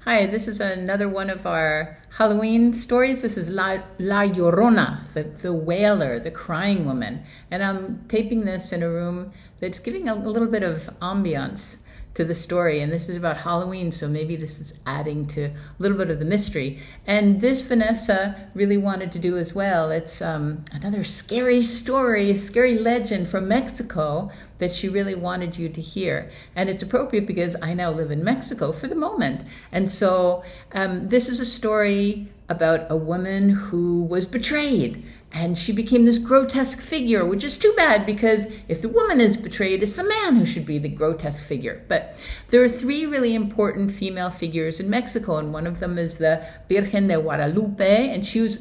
Hi, this is another one of our Halloween stories. This is La Llorona, the wailer, the crying woman. And I'm taping this in a room that's giving a little bit of ambiance to the story. And this is about Halloween, so maybe this is adding to a little bit of the mystery. And this Vanessa really wanted to do as well. It's another scary story, scary legend from Mexico that she really wanted you to hear. And it's appropriate because I now live in Mexico for the moment. And so this is a story about a woman who was betrayed. And she became this grotesque figure, which is too bad because if the woman is betrayed, it's the man who should be the grotesque figure. But there are three really important female figures in Mexico, and one of them is the Virgen de Guadalupe, and she's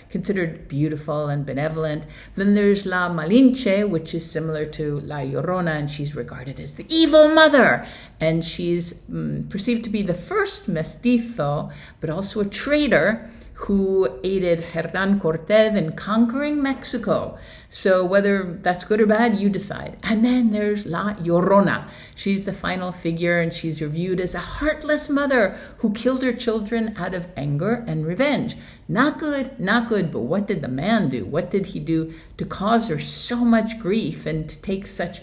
considered beautiful and benevolent. Then there's La Malinche, which is similar to La Llorona, and she's regarded as the evil mother. And she's perceived to be the first mestizo, but also a traitor who aided Hernan Cortez in conquering Mexico. So whether that's good or bad, you decide. And then there's La Llorona. She's the final figure, and she's reviewed as a heartless mother who killed her children out of anger and revenge. Not good, but what did the man do? What did he do to cause her so much grief and to take such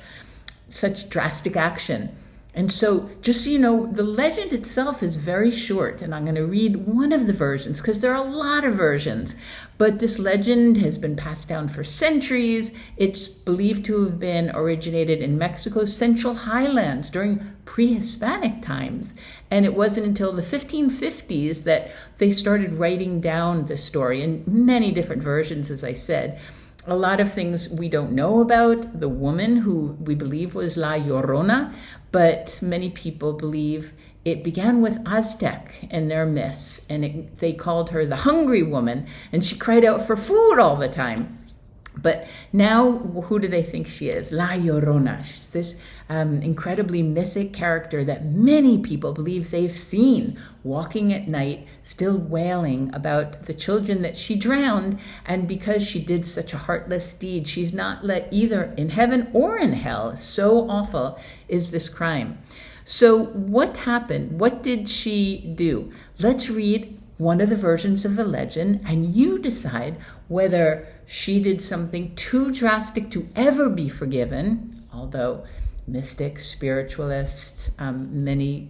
drastic action? And so, just so you know, the legend itself is very short, and I'm going to read one of the versions because there are a lot of versions. But this legend has been passed down for centuries. It's believed to have been originated in Mexico's Central Highlands during pre-Hispanic times. And it wasn't until the 1550s that they started writing down the story in many different versions, as I said. A lot of things we don't know about the woman who we believe was La Llorona, but many people believe it began with Aztec and their myths, and they called her the hungry woman, and she cried out for food all the time. But now, who do they think she is? La Llorona. She's this incredibly mythic character that many people believe they've seen walking at night, still wailing about the children that she drowned. And because she did such a heartless deed, she's not let either in heaven or in hell. So awful is this crime. So what happened? What did she do? Let's read one of the versions of the legend, and you decide whether she did something too drastic to ever be forgiven, although mystics, spiritualists, many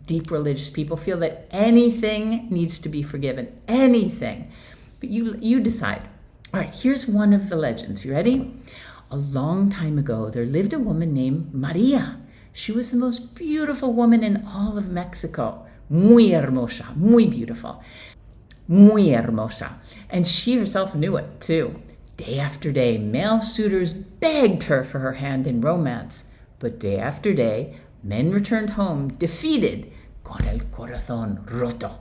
deep religious people feel that anything needs to be forgiven, anything. But you decide. All right, here's one of the legends. You ready? A long time ago, there lived a woman named Maria. She was the most beautiful woman in all of Mexico. Muy hermosa, muy beautiful, muy hermosa. And she herself knew it too. Day after day, male suitors begged her for her hand in romance. But day after day, men returned home defeated, con el corazón roto.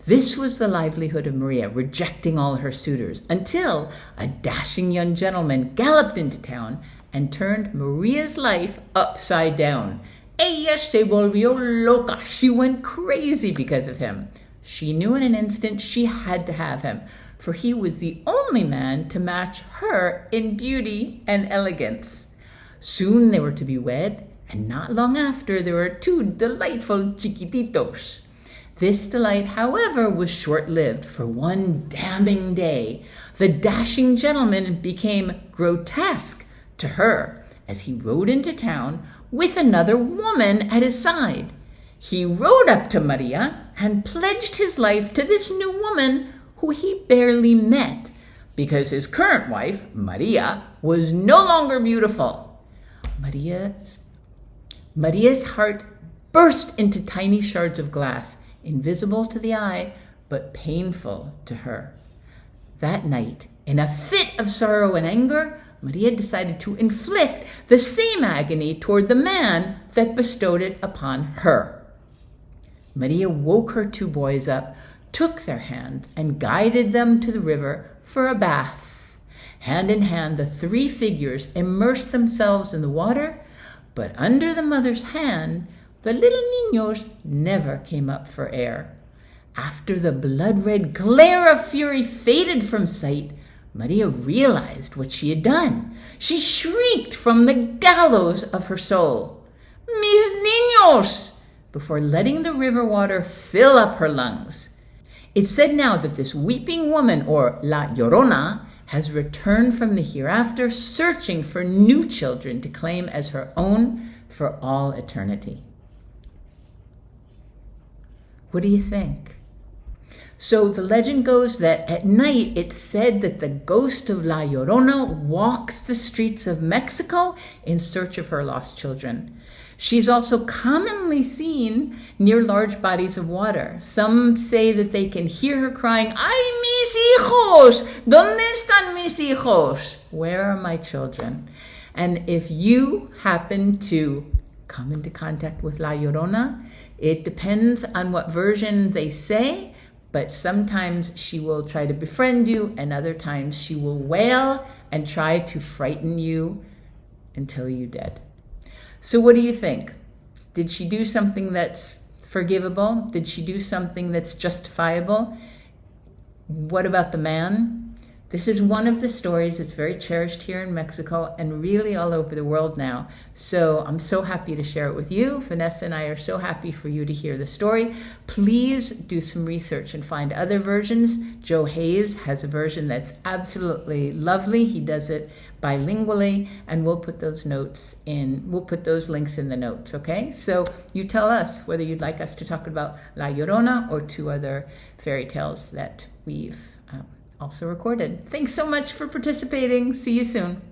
This was the livelihood of Maria, rejecting all her suitors, until a dashing young gentleman galloped into town and turned Maria's life upside down. Ella se volvió loca. She went crazy because of him. She knew in an instant she had to have him, for he was the only man to match her in beauty and elegance. Soon they were to be wed, and not long after there were two delightful chiquititos. This delight, however, was short-lived. For one damning day, the dashing gentleman became grotesque to her as he rode into town with another woman at his side. He rode up to Maria and pledged his life to this new woman who he barely met because his current wife, Maria, was no longer beautiful. Maria's heart burst into tiny shards of glass, invisible to the eye, but painful to her. That night, in a fit of sorrow and anger, Maria decided to inflict the same agony toward the man that bestowed it upon her. Maria woke her two boys up, took their hands, and guided them to the river for a bath. Hand in hand, the three figures immersed themselves in the water, but under the mother's hand, the little niños never came up for air. After the blood-red glare of fury faded from sight, Maria realized what she had done. She shrieked from the gallows of her soul, "Mis niños!" before letting the river water fill up her lungs. It's said now that this weeping woman, or La Llorona, has returned from the hereafter, searching for new children to claim as her own for all eternity. What do you think? So the legend goes that at night it's said that the ghost of La Llorona walks the streets of Mexico in search of her lost children. She's also commonly seen near large bodies of water. Some say that they can hear her crying, "Ay, mis hijos! ¿Dónde están mis hijos? Where are my children?" And if you happen to come into contact with La Llorona, it depends on what version they say, but sometimes she will try to befriend you, and other times she will wail and try to frighten you until you're dead. So what do you think? Did she do something that's forgivable? Did she do something that's justifiable? What about the man? This is one of the stories that's very cherished here in Mexico and really all over the world now. So I'm so happy to share it with you. Vanessa and I are so happy for you to hear the story. Please do some research and find other versions. Joe Hayes has a version that's absolutely lovely. He does it bilingually, and we'll put those links in the notes, okay? So you tell us whether you'd like us to talk about La Llorona or two other fairy tales that we've also recorded. Thanks so much for participating. See you soon.